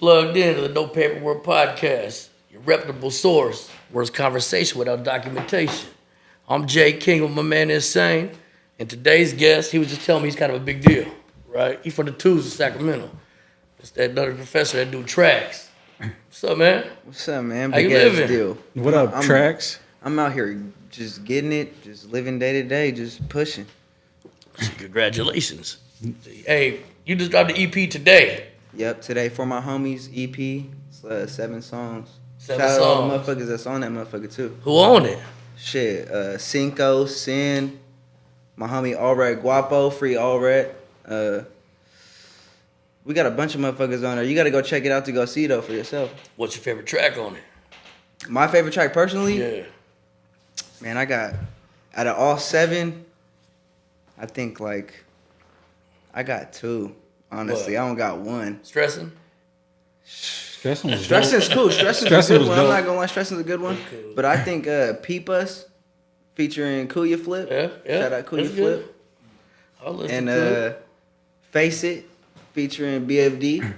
Plugged into the No Paperwork Podcast, your reputable source, where it's conversation without documentation. I'm Jay King with my man Nsane, and today's guest, he was just telling me he's kind of a big deal, right? He's from the twos in Sacramento. It's that another professor that do tracks. What's up, man? What's up, man? How you Big ass living? deal. What up, Tracks? I'm out here just getting it, just living day to day, just pushing. Congratulations. Hey, you just dropped the EP today. Yep, today for my homies EP, it's, 7 songs. Seven Shout out all the songs. motherfuckers that's on that motherfucker too. Who owned it? Shit, Cinco, Sin, my homie Allred Guapo, Free Allred. We got a bunch of motherfuckers on there. You gotta go check it out to go see though for yourself. What's your favorite track on it? My favorite track personally? Yeah. Man, I got, out of all 7, I think like, I got 2. Honestly, What? I don't got 1. Stressing? Stressing was Stressing's cool. Stressing's Stressing a good was one. I'm dope. not gonna lie, Stressing's a good one. Cool. But I think Peep Us featuring Kuya Flip. Yeah. Shout out Kuya That's good. Flip. I'll listen And to it. Face It featuring BFD. Shout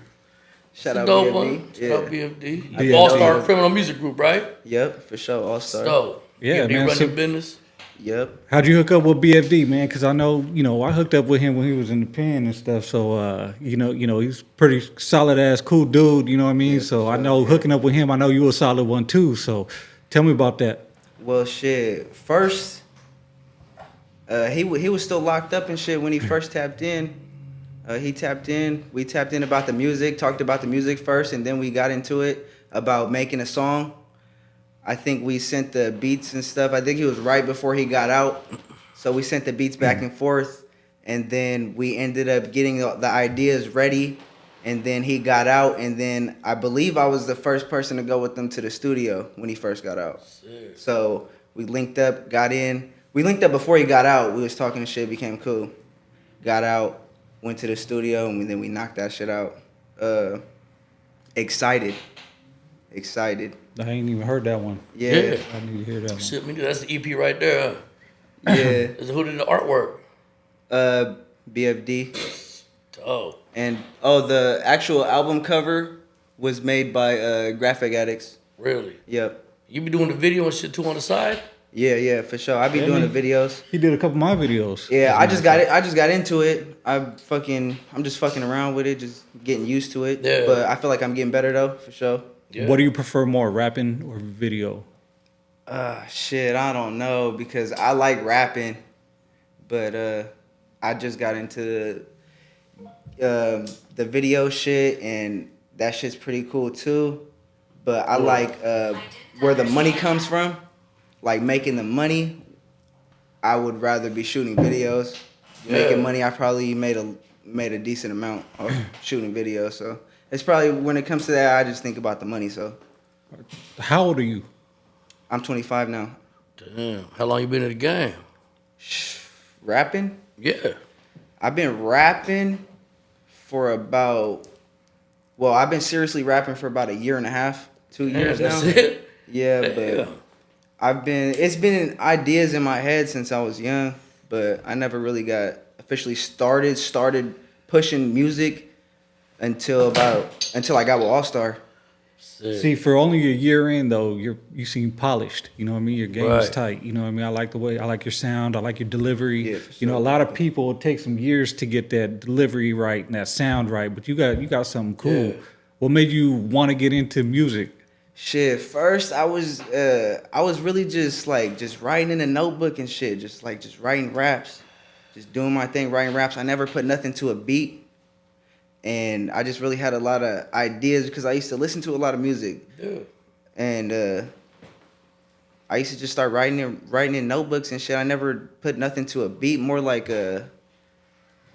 It's a out dope BFD. one. Shout out BFD. Yeah. All-Star Yeah. Criminal Music Group, right? Yep, for sure. All Star. So, Yeah, BFD man, run so- your business. Yep. How'd you hook up with BFD, man? Because I know, I hooked up with him when he was in the pen and stuff. So, he's pretty solid ass, cool dude. You know what I mean? Yeah, so for I sure, know yeah. hooking up with him, I know you a solid one too. So tell me about that. Well, shit. First, he was still locked up and shit when he first tapped in. He tapped in. We tapped in about the music, talked about the music first, and then we got into it about making a song. I think we sent the beats and stuff. I think he was right before he got out. So we sent the beats back and forth, and then we ended up getting the ideas ready, and then he got out, and then I believe I was the first person to go with him to the studio when he first got out. Sick. So we linked up, got in. We linked up before he got out. We was talking and shit, became cool. Got out, went to the studio, and then we knocked that shit out. Excited. I ain't even heard that one. Yeah. Yeah. I need to hear that one. Shit, me, that's the EP right there. Huh? Yeah. Who did the artwork? BFD. Oh, And the actual album cover was made by Graphic Addicts. really? Yep. You be doing the video and shit too on the side? Yeah, for sure. I be Yeah, doing man. the videos. He did a couple of my videos. Yeah, I just got into it. I'm just fucking around with it, just getting used to it. Yeah. But I feel like I'm getting better though, for sure. Yeah. What do you prefer more, rapping or video? Shit, I don't know because I like rapping, but I just got into the video shit and that shit's pretty cool too. But I like where the money comes from, like making the money. I would rather be shooting videos. Making money, I probably made a decent amount of shooting videos. So it's probably when it comes to that, I just think about the money. So How old are you? I'm 25 now. Damn. How long you been in the game? Rapping? Yeah. I've been rapping for I've been seriously rapping for about 1.5 years, 2 years Yeah, now. that's it? Yeah, Damn. but it's been ideas in my head since I was young, but I never really got officially started pushing music until I got with All Star. Sick. See, for only a year in though, you seem polished. You know what I mean? Your game is Right. tight. You know what I mean? I like your sound. I like your delivery. Yeah, for You know, a sure. lot of people it takes some years to get that delivery right and that sound right. But you got something cool. Yeah. What made you want to get into music? Shit, first I was really just writing in a notebook and shit, just writing raps, just doing my thing, writing raps. I never put nothing to a beat. And I just really had a lot of ideas because I used to listen to a lot of music. Yeah. And I used to just start writing in notebooks and shit. I never put nothing to a beat, more like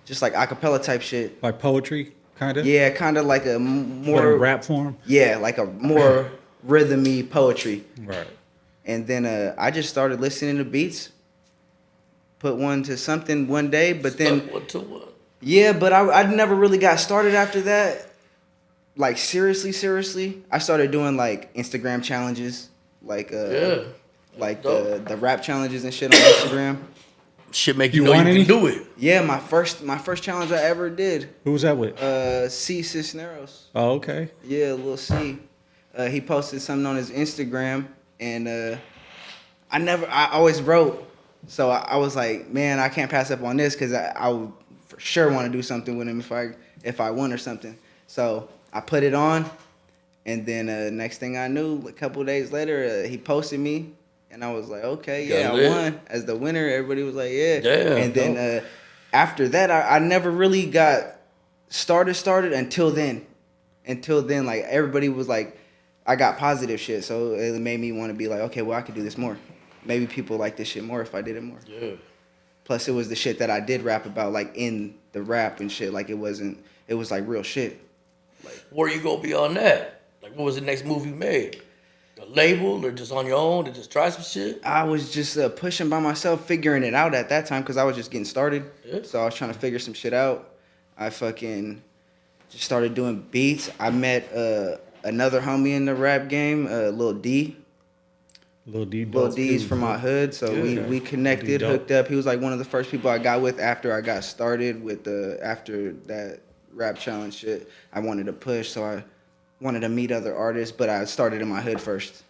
just like acapella type shit. Like poetry, kind of? Yeah, kind of like a But more in rap form? Yeah, like a more rhythmy poetry. Right. And then I just started listening to beats. Put one to something one day, but then What to what? yeah, but I never really got started after that. Like seriously, I started doing like Instagram challenges, like Yeah. like Dope. the rap challenges and shit on Instagram. shit make You you know you won can any? do it. Yeah, my first challenge I ever did. Who was that with? C Cisneros. Oh, okay. Yeah, Lil C. He posted something on his Instagram, and I always wrote. So I was like, man, I can't pass up on this because I would for sure want to do something with him if I won or something. So I put it on, and then next thing I knew, a couple of days later, he posted me, and I was like, okay, yeah, I won as the winner. Everybody was like, yeah. Damn, and then after that, I never really got started until then. Until then, like everybody was like, I got positive shit, so it made me want to be like, okay, well, I could do this more. Maybe people like this shit more if I did it more. Yeah. Plus, it was the shit that I did rap about, like in the rap and shit. Like it was like real shit. Like, where you go beyond that? Like, what was the next move you made? A label or just on your own to just try some shit? I was just pushing by myself, figuring it out at that time because I was just getting started. Yeah. So I was trying to figure some shit out. I fucking just started doing beats. I met another homie in the rap game, Lil D. Lil D. Lil D's from my hood, so we connected, hooked up. He was like one of the first people I got with after I got started with after that rap challenge shit. I wanted to push, so I wanted to meet other artists, but I started in my hood first.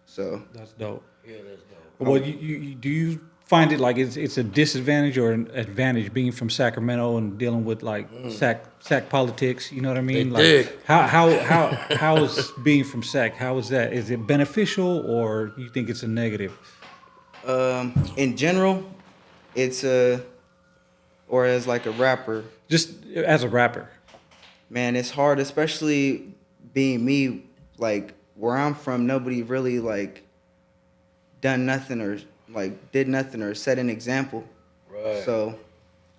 So That's dope. Yeah, that's dope. Well, do you find it like it's a disadvantage or an advantage being from Sacramento and dealing with like Sac politics? You know what I mean? They Like how is being from Sac? How is that? Is it beneficial or you think it's a negative? in general, it's or as like a rapper, Just as a rapper. man, it's hard, especially being me. Like where I'm from, nobody really like done nothing or like did nothing or set an example. Right. So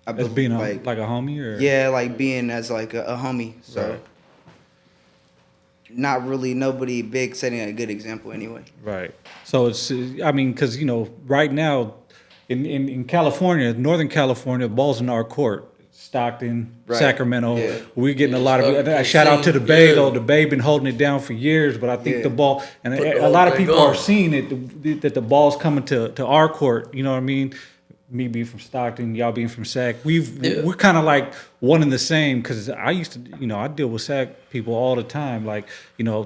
I As being like a homie or yeah, like being as like a homie. So Right. not really nobody big setting a good example anyway. Right. So it's, I mean, because, right now in California, Northern California, ball's in our court. Stockton, Right. Sacramento. Yeah. We're getting a lot of, Stockton, shout out to the Bay, yeah. though. The Bay been holding it down for years, but I think Yeah. the ball, and Put the a whole lot of thing people on. are seeing it, that the ball's coming to our court. You know what I mean? Me being from Stockton, y'all being from Sac, Yeah. we're kind of like one and the same. Because I used to, I deal with Sac people all the time. Like,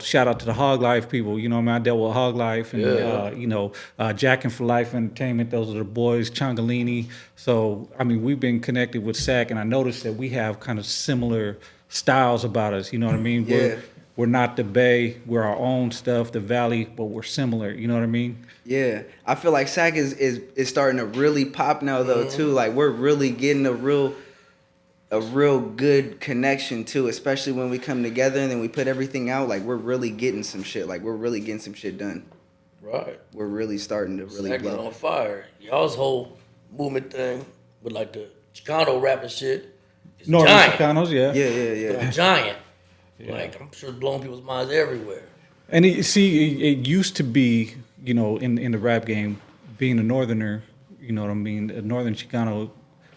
shout out to the Hog Life people. You know what I mean? I dealt with Hog Life and Yeah. Jackin' for Life Entertainment. Those are the boys, Chongalini. So I mean, we've been connected with Sac, and I noticed that we have kind of similar styles about us. You know what I mean? Yeah. We're not the Bay. We're our own stuff, the Valley, but we're similar. You know what I mean? Yeah, I feel like Sac is starting to really pop now though too. Like we're really getting a real good connection too, especially when we come together and then we put everything out. Like we're really getting some shit. Like we're really getting some shit done. Right. We're really starting to really Sac is blow. on fire. Y'all's whole movement thing with like the Chicano rap and shit is Northern giant. Chicanos, yeah. Yeah. Giant. Like, I'm sure it's blowing people's minds everywhere. And it used to be, in the rap game, being a northerner, you know what I mean, a northern Chicano,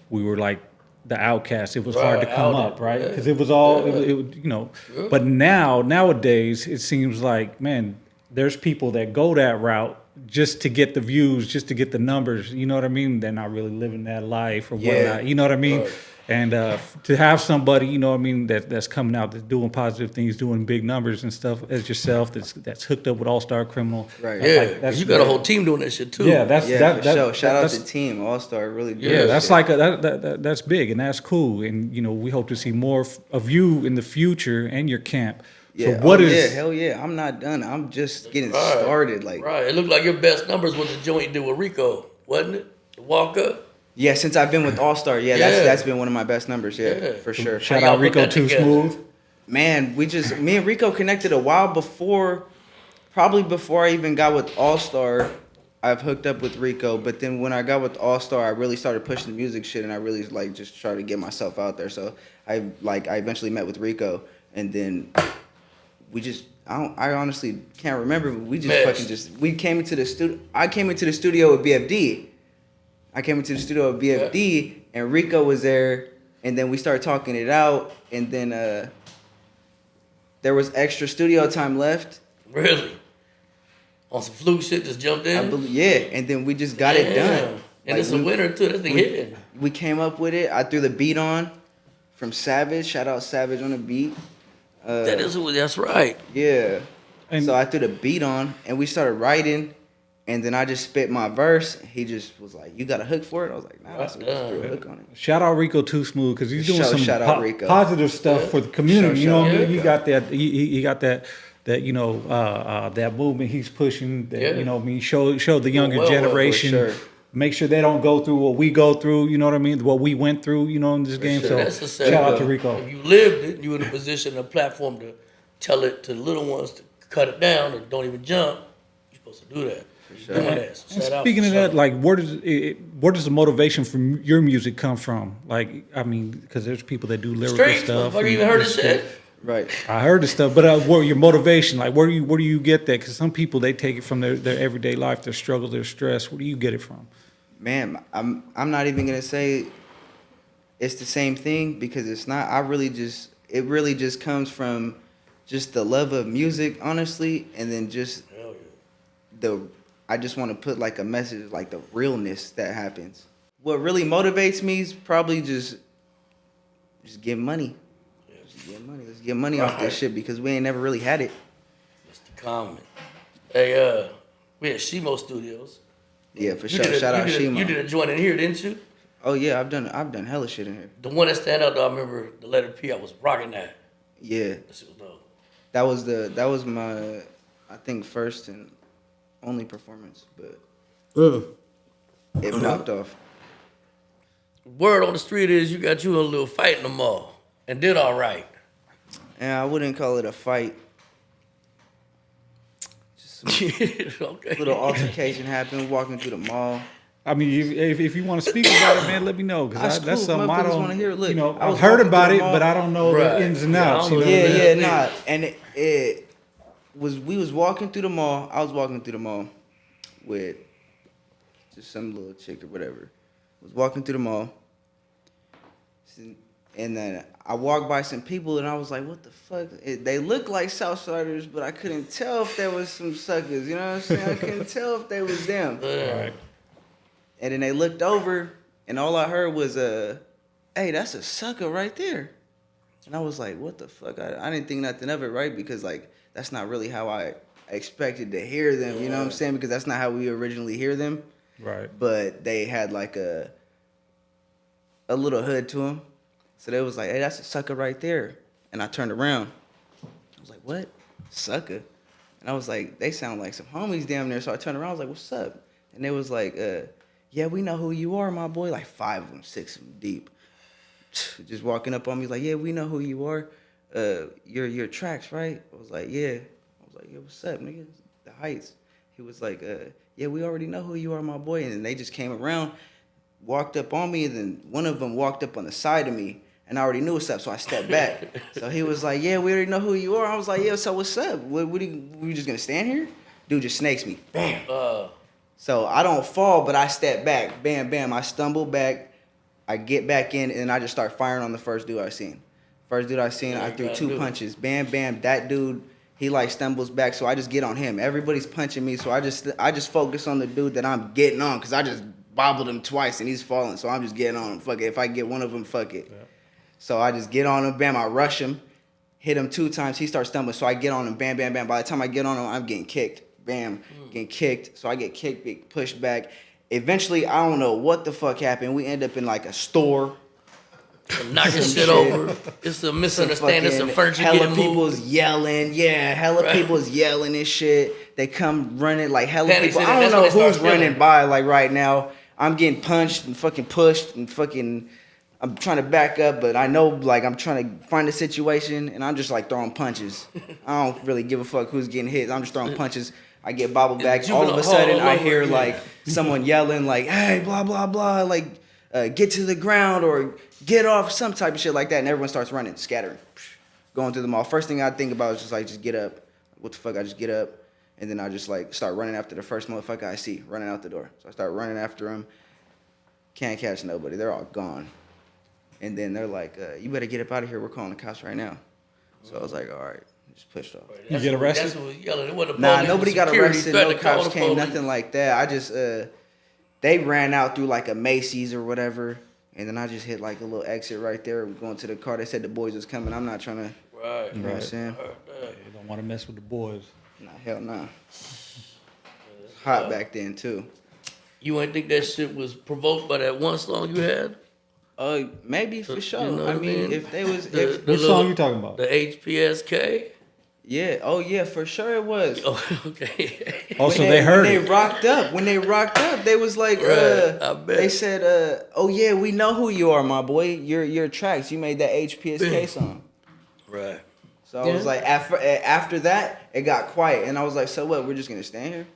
we were like the outcast. It was hard to Right, come out up, there, right? yeah. Because it was all, Yeah. But nowadays, it seems like, man, there's people that go that route just to get the views, just to get the numbers. You know what I mean? They're not really living that life or Yeah. whatnot. You know what I mean? Right. And to have somebody, you know what I mean, that's coming out, that's doing positive things, doing big numbers and stuff as yourself, that's hooked up with All Star Criminal. Right. Yeah, that's you got a whole team doing that shit too. Yeah, that's Yeah, for that, sure. Shout out that's, to Team All Star. Really. doing yeah, that that's shit. like that's big and that's cool. And we hope to see more of you in the future and your camp. Yeah. So what is? Yeah, hell yeah. I'm not done. I'm just getting Right. started. Like Right. It looked like your best numbers was the joint you did with Rico, wasn't it? The walk up. yeah, since I've been with All Star, Yeah. that's been one of my best numbers. Yeah. For sure. Shout How y'all out put Rico that Too together? Smooth. Man, me and Rico connected a while before, probably before I even got with All Star. I've hooked up with Rico, but then when I got with All Star, I really started pushing the music shit, and I really like just tried to get myself out there. So I eventually met with Rico, and then I honestly can't remember. But we just Meshed. we came into the studio. I came into the studio with BFD. I came into the studio with BFD, and Rico was there, and then we started talking it out, and then there was extra studio time left. Really? On some fluke shit, just jumped in? I believe, yeah, and then we just got it done. And Like, it's a winner too. That's the hitting. We came up with it. I threw the beat on from Savage. Shout out Savage on the beat. That's right. Yeah. And- So I threw the beat on, and we started writing, and then I just spit my verse. He just was like, "You got a hook for it?" I was like, "Nah, I just threw a hook on it." Shout out Rico Too Smooth because he's doing Shout out some Rico. positive stuff for the community. You know what I mean? Shout out He Rico. got that. He got that. That that movement he's pushing. That, Yeah. You know what I mean? Show the younger Well, for generation. sure. Make sure they don't go through what we go through. You know what I mean? What we went through. You know in this game. Sure, So that's a sad shout out to thing. Rico. If you lived it, you in a position, a platform to tell it to the little ones to cut it down or don't even jump. You're supposed to do that. sure. Doing that. So And shout out speaking for of that, sure. like, where does the motivation from your music come from? Like, I mean, because there's people that do lyrical Streets, stuff. motherfucker, and- you even heard of shit? Right. I heard the stuff, but what your motivation? Like, where do you get that? Because some people they take it from their everyday life, their struggle, their stress. Where do you get it from? Man, I'm not even gonna say it's the same thing because it's not. It really just comes from just the love of music, honestly, and then just Hell yeah. I just want to put like a message, like the realness that happens. What really motivates me is probably just get money. Just get money. Let's get money off Right. this shit because we ain't never really had it. That's the comment. Hey, we at Shimo Studios. Yeah, for You sure. did a- Shout out you did a- Shimo. You did a joint in here, didn't you? Oh yeah, I've done hella shit in here. The one that stand out though, I remember the letter P. I was rocking that. Yeah, That shit was dope. that was my, I think, first and only performance, but it popped off. Word on the street is you got you in a little fight in the mall and did all right. And I wouldn't call it a fight. Just some Okay. little altercation happened walking through the mall. I mean, if you want to speak about it, man, let me know That's because that's cool. something I Motherfuckers don't. wanna hear it. Look, you know, I was I've heard walking about through it, the mall. but I don't know Right. the ins and Yeah, I outs. don't You know know what I that. mean? Yeah, and we was walking through the mall. I was walking through the mall with just some little chick or whatever. Was walking through the mall, and then I walked by some people, and I was like, "What the fuck?" They looked like Southsiders, but I couldn't tell if there was some suckers. You know what I'm saying? I couldn't tell if they was them. Right. And then they looked over, and all I heard was, "Hey, that's a sucker right there." And I was like, "What the fuck?" I didn't think nothing of it, right? Because like that's not really how I expected to hear them. You know what I'm saying? Because that's not how we originally hear them. Right. But they had like a little hood to them, so they was like, "Hey, that's a sucker right there." And I turned around. I was like, "What? Sucker?" And I was like, "They sound like some homies down there." So I turned around. I was like, "What's up?" And they was like, "Yeah, we know who you are, my boy." Like 5 of them, 6 of them deep. Just walking up on me, like, "Yeah, we know who you are. Your tracks, right?" I was like, "Yeah." I was like, "Yeah, what's up, nigga?" The Heights. He was like, "Yeah, we already know who you are, my boy." And then they just came around, walked up on me, and then one of them walked up on the side of me, and I already knew what's up, so I stepped back. So he was like, "Yeah, we already know who you are." I was like, "Yeah, so what's up? We just gonna stand here?" Dude just snakes me. Bam. So I don't fall, but I step back. Bam, bam. I stumble back. I get back in, and I just start firing on the first dude I seen. First dude I seen, I threw 2 punches. Bam, bam. That dude, he like stumbles back, so I just get on him. Everybody's punching me, so I just focus on the dude that I'm getting on, because I just bobbled him twice, and he's falling, so I'm just getting on him. Fuck it. If I get one of them, fuck it. Yeah. So I just get on him. Bam, I rush him. Hit him 2 times. He starts stumbling, so I get on him. Bam, bam, bam. By the time I get on him, I'm getting kicked. Bam, getting kicked. So I get kicked, get pushed back. Eventually, I don't know what the fuck happened. We end up in like a store. Knocking shit over. It's a misunderstanding. Some furniture hella getting people's moved. yelling. Yeah, hella people's yelling and shit. They come running like hella Panic people. season, I don't that's know when they who's start running stealing. by like right now. I'm getting punched and fucking pushed and fucking. I'm trying to back up, but I know like I'm trying to find a situation and I'm just like throwing punches. I don't really give a fuck who's getting hit. I'm just throwing punches. I get bobbled back. It's All of a juvenile hall sudden, all I over hear again. like someone yelling like, "Hey, blah blah blah," like get to the ground or get off, some type of shit like that, and everyone starts running, scattering, going through the mall. First thing I think about is just get up. What the fuck? I just get up, and then I just like start running after the first motherfucker I see running out the door. So I start running after him. Can't catch nobody. They're all gone. And then they're like, "You better get up out of here. We're calling the cops right now." So I was like, "All right." Just pushed off. You get arrested? That's what was yelling. It wasn't a Nah, police, nobody got security arrested. threat No to call cops the came. police. Nothing like that. I just they ran out through like a Macy's or whatever, and then I just hit like a little exit right there, going to the car. They said the boys was coming. I'm not trying to. Right. You know what I'm saying? You don't want to mess with the boys. Nah, hell nah. Hot back then too. You ain't think that shit was provoked by that one song you had? Maybe for sure. You know what I mean, if they was, What song you talking about? The HPSK? yeah, oh yeah, for sure it was. Oh, okay. Also, they heard when it. when they rocked up, they was like, Right, I bet. they said, oh yeah, we know who you are, my boy. Your tracks. You made that HPSK song. Right. So I was like, after that, it got quiet, and I was like, so what? We're just gonna stand here?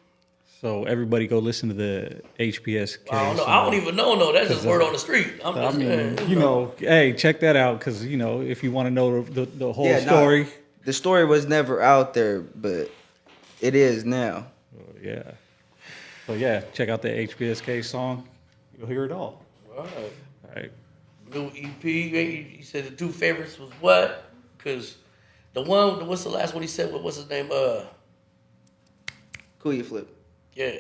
So everybody go listen to the HPSK. I don't know. song. I don't even know. No, that's just word on the street. I'm I just mean, saying. you know, hey, check that out because you know if you want to know the whole Yeah, story. nah, the story was never out there, but it is now. Yeah. So yeah, check out the HPSK song. You'll hear it all. Right. All right. New EP. He said the two favorites was what? Because the one, what's the last one he said? What's his name? Cool, you flip. Yeah,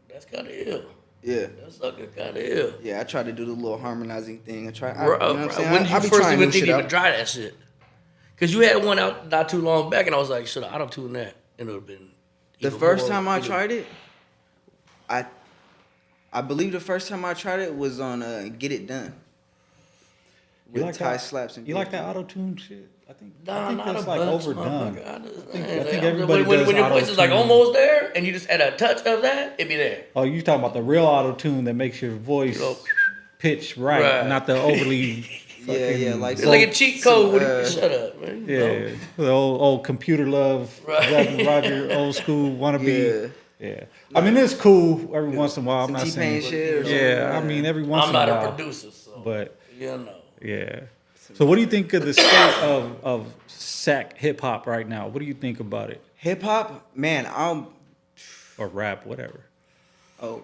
that's kind of ill. Yeah. That sucker kind of ill. Yeah, I tried to do the little harmonizing thing. You know what Right. I'm saying? When did I you be first trying even new think shit you out. could try that shit? Because you had one out not too long back, and I was like, should I auto-tune that? And it would have been The even first more- time I even- tried it, I believe the first time I tried it was on Get It Done. You With like Ty that? Slaps and You like Big that auto tune shit? I think Not that's a like bunch, overdone. motherfucker. I understand. I think Like, everybody when does your voice is like auto-tune. almost there, and you just add a touch of that, it be there. Oh, you talking about the real auto tune that makes your voice You know, pitch right, Right. not the overly. Yeah, like It's like a cheat code. some, Shut up, man. You know? Yeah, the old computer love, Right. Roger, old school wannabe. Yeah. Yeah, I mean it's cool every once in a while. I'm Some not T-Pain saying. shit or Yeah, something. I mean every once I'm in a not while. a producer, so But you know. yeah. So what do you think of the state of Sac hip hop right now? What do you think about it? Hip hop, man, Or rap, whatever.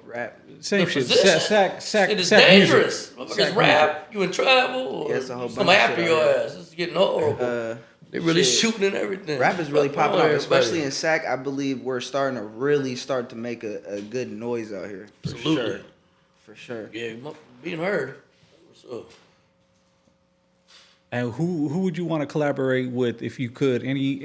rap. Same The shit. position, Sac it is music. dangerous. Motherfuckers Sac rap, you in trouble, or Yeah, it's a whole something bunch of after shit your out here. ass. It's getting horrible. They really shit. shooting and everything. Rap is really Fuck popping on off, everybody. especially in Sac. I believe we're starting to make a good noise out here. For Absolutely. sure. For sure. Yeah, being heard. What's up? And who would you want to collaborate with if you could? Any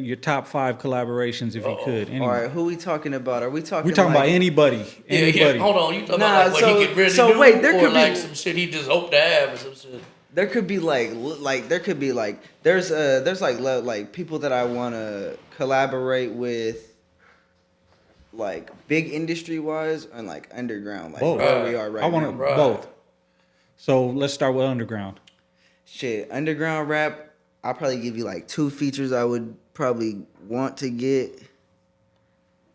your top 5 collaborations if you could? Any. All right, who we talking about? Are we talking? We're talking like, about anybody. Yeah, Anybody. hold on. You talking Nah, about like what so- he get ready so to do, wait, there or could be- like some shit he just hoped to have, or some shit. There could be there's like people that I want to collaborate with, like big industry wise and like underground, like Both. where we are right I now. want Right. both. So let's start with underground. Shit, underground rap. I'll probably give you like 2 features I would probably want to get.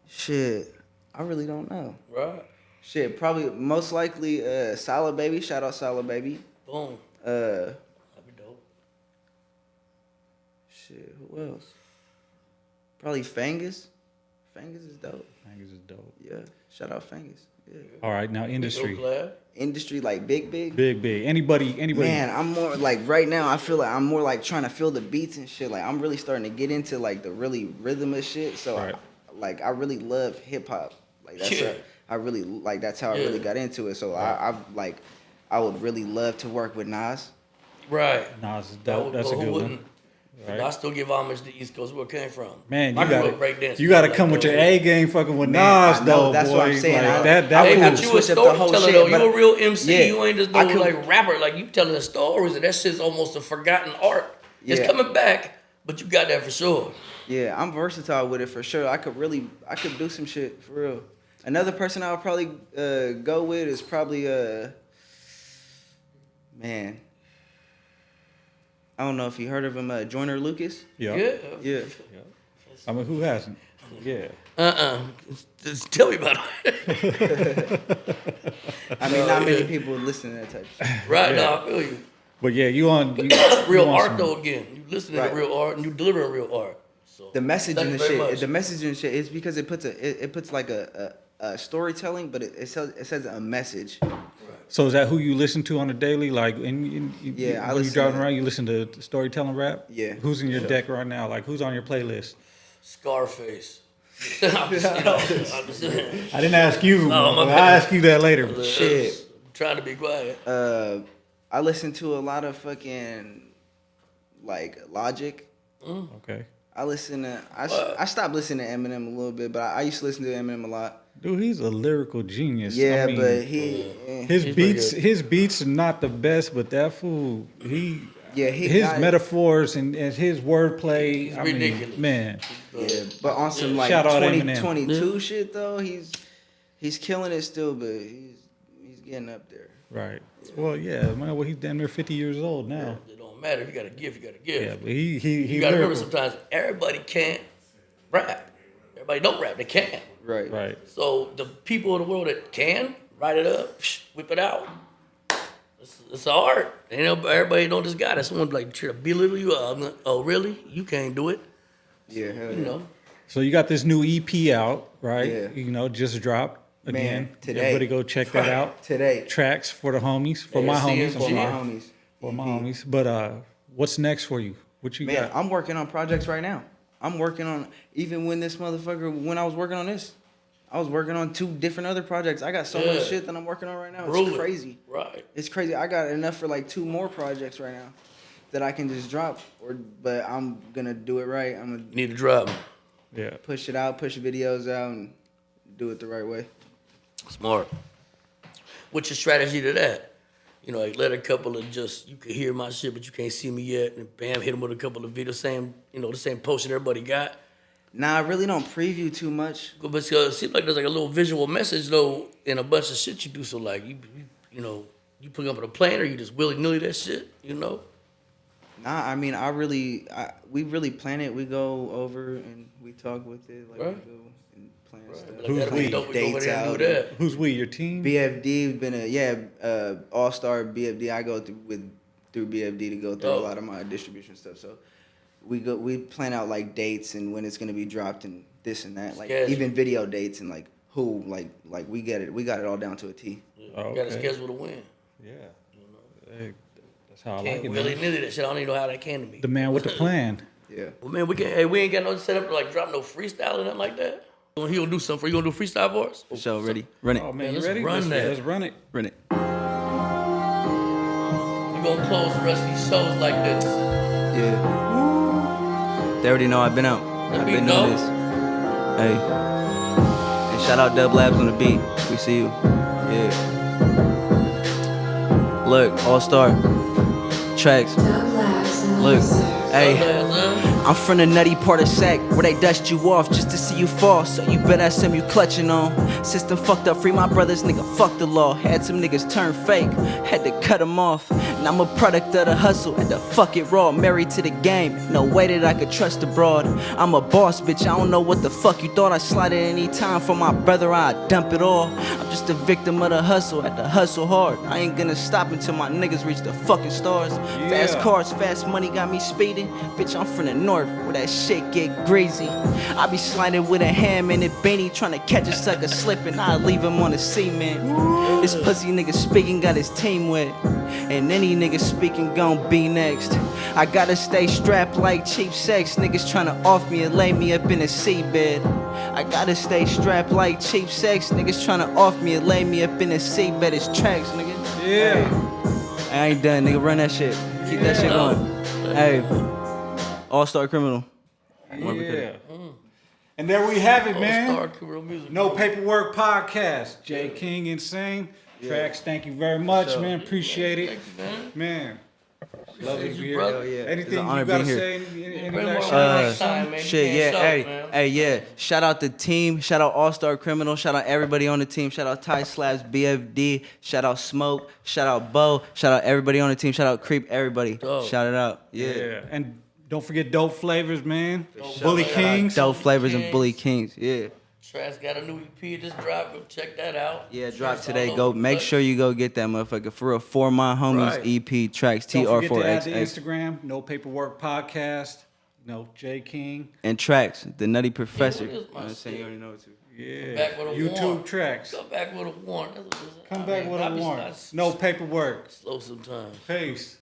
Shit, I really don't know. Right. Shit, probably most likely Solid Baby. Shout out Solid Baby. Boom. Uh, That'd be dope. shit, who else? Probably Fangus. Fangus is dope. I think this is dope. Yeah, shout out Fangus. Yeah. All right, now industry. Big collab. Industry like big. Big. Anybody. Man, I'm more like right now. I feel like I'm more like trying to feel the beats and shit. Like I'm really starting to get into like the really rhythm of shit. So Right. I really love hip hop. Like that's Yeah. that's how I really got into it. So I would really love to work with Nas. Right. Nas is dope. That's a Who good one. wouldn't? Right. I still give homage to East Coast, where it came from. Man, I you grew got up breakdancing. you got to Like, come with your A game, fucking with Man, Nas I know, though, that's boy. what I'm saying. Like, I- that Hey, fool- but you a switch up the whole storyteller shit, though. but- You a real MC. Yeah, You ain't just I no could- like rapper. Like you telling stories, and that shit's almost a forgotten art. It's Yeah. coming back, but you got that for sure. Yeah, I'm versatile with it for sure. I could do some shit for real. Another person I would probably go with is probably man. I don't know if you heard of him, Joyner Lucas. Yeah. Yeah. Yeah. I mean, who hasn't? Yeah. Just tell me about it. I mean, not many people listen to that type of shit. Right Yeah. now, I feel you. But yeah, you on Real you on art some- though. Again, you listening Right. to real art and you delivering real art. So The message thank and you the very shit. much. The message and shit is because it puts like a storytelling, but it says a message. So is that who you listen to on a daily? Like, Yeah, I when you listen driving to- around, you listen to storytelling rap. Yeah. Who's in your deck right now? Like, who's on your playlist? Scarface. I'm just, I didn't ask you. my I'll bad. ask you that later. Shit. I'm trying to be quiet. I listen to a lot of fucking like Logic. Okay. I stopped listening to Eminem a little bit, but I used to listen to Eminem a lot. Dude, he's a lyrical genius. Yeah, I mean, but his He's beats pretty his beats are not the best, but that fool his got it. metaphors and his wordplay, He's I mean, ridiculous. man. Yeah, but on some like Shout out 2022 shit though, he's killing it still, but he's getting up there. Right. Well, yeah, man. Well, he's damn near 50 years old now. It don't matter. If you got a gift, you got a gift. Yeah, but he You got to remember lyrical. sometimes everybody can't rap. Everybody don't rap. They can't. Right. Right. So the people in the world that can write it up, whip it out. It's art. You know, everybody don't just got it. Someone like try to belittle you. I'm like, oh, really? You can't do it. Yeah, hell You yeah. know. So you got this new EP out, right? Yeah. You know, just dropped again. Man, today. Everybody go check that out. Today. Tracks for the homies, for Yeah, my CMG. homies, For my Yeah. homies. for my EP. homies. But what's next for you? What you Man, got? I'm working on projects right now. I'm working on, even when I was working on this, I was working on 2 different other projects. I got so Yeah. much shit that I'm working on right now. It's Rolling. crazy. Right. It's crazy. I got enough for like 2 more projects right now that I can just drop. But I'm gonna do it right. I'm gonna You need to drop. Yeah. push it out, push videos out, and do it the right way. Smart. What's your strategy to that? You know, like let a couple of just, you can hear my shit, but you can't see me yet. And bam, hit them with a couple of videos, the same post that everybody got. Nah, I really don't preview too much. But it seems like there's like a little visual message though in a bunch of shit you do. So like you put up on a plane or you just willy nilly that shit, you know? Nah, I mean, we really plan it. We go over and we talk with it. Like Right. we go and plan Like, stuff. Who's that'll be we? dope. We go over Dates there and out do that. Who's we? Your team? BFD been all-star BFD. I go through BFD to go through Oh. a lot of my distribution stuff. So we plan out like dates and when it's gonna be dropped and this and that. Like Schedule. even video dates and like who like we get it. We got it all down to a T. You Oh, got to okay. schedule to win. Yeah. Hey, that's how I like Can't it, willy man. nilly that shit. I don't even know how that came to me. The man with the plan. Yeah. Well, man, we ain't got no set up to like drop no freestyle or nothing like that. He gonna do something for you. Gonna do freestyle for us? So ready, run it, Oh, man, Yeah, you let's ready? run that. Let's run it. run it. We gonna close the rest of these shows like this. Yeah. They already know I've been out. That I've beat been doing dope. this. Hey. And shout out Dub Labs on the beat. We see you. Yeah. Look, All-Star. Tracks. Look. Hey. I'm from the nutty part of Sac where they dust you off just to see you fall. So you bet that's some you clutching on. System fucked up, free my brothers, nigga, fuck the law. Had some niggas turn fake, had to cut them off. Now I'm a product of the hustle, had to fuck it raw. Married to the game, no way that I could trust a broad. I'm a boss, bitch, I don't know what the fuck you thought. I slide at any time for my brother, I dump it all. I'm just a victim of the hustle, had to hustle hard. I ain't gonna stop until my niggas reach the fucking stars. Fast cars, fast money got me speeding. Bitch, I'm from the north where that shit get greasy. I be sliding with a ham in it beanie, trying to catch a sucker slipping. I leave him on the cement. This pussy nigga speaking got his team wet, and any nigga speaking gon' be next. I gotta stay strapped like cheap sex. Niggas tryna off me and lay me up in a seabed. I gotta stay strapped like cheap sex. Niggas tryna off me and lay me up in a seabed. It's tracks, nigga. Yeah. I ain't done, nigga. Run that shit. Keep that shit going. Hey, All-Star Criminal. Yeah. And there we have it, man. All-Star Criminal Music. No Paperwork Podcast. J. King Nsane. Tracks, thank you very much, sure. man. Appreciate it. Thank you, man. Man. Love to you, be here. brother. Hell yeah. It's Anything an honor you gotta being say? here. Any Bring last more shout-outs? next time, man. You Shit, can't yeah, shout, hey, man. hey, yeah. Shout out the team. Shout out All-Star Criminal. Shout out everybody on the team. Shout out Ty Slabs, BFD. Shout out Smoke. Shout out Bo. Shout out everybody on the team. Shout out Creep. Everybody. Dope. Shout it out. Yeah. Yeah. And don't forget Dope Flavors, man. Dope Bully Flavors. Kings. Dope Flavors and Bully Kings. Yeah. Trash got a new EP just dropped. Go check that out. Yeah, drop Trash today. all Go. over the Make place. sure you go get that motherfucker. For real. For my homies Right. EP tracks Don't forget to add the Tr4xx Instagram. No Paperwork Podcast. No J. King. and tracks. The Nutty Professor. what is my You know what I'm saying? shit? You already know it too. Yeah. Back with a YouTube warrant. Tracks. Come back with a warrant. That's what it is. Come I back mean, with I a be warrant. No Paperwork. slow sometimes. Peace.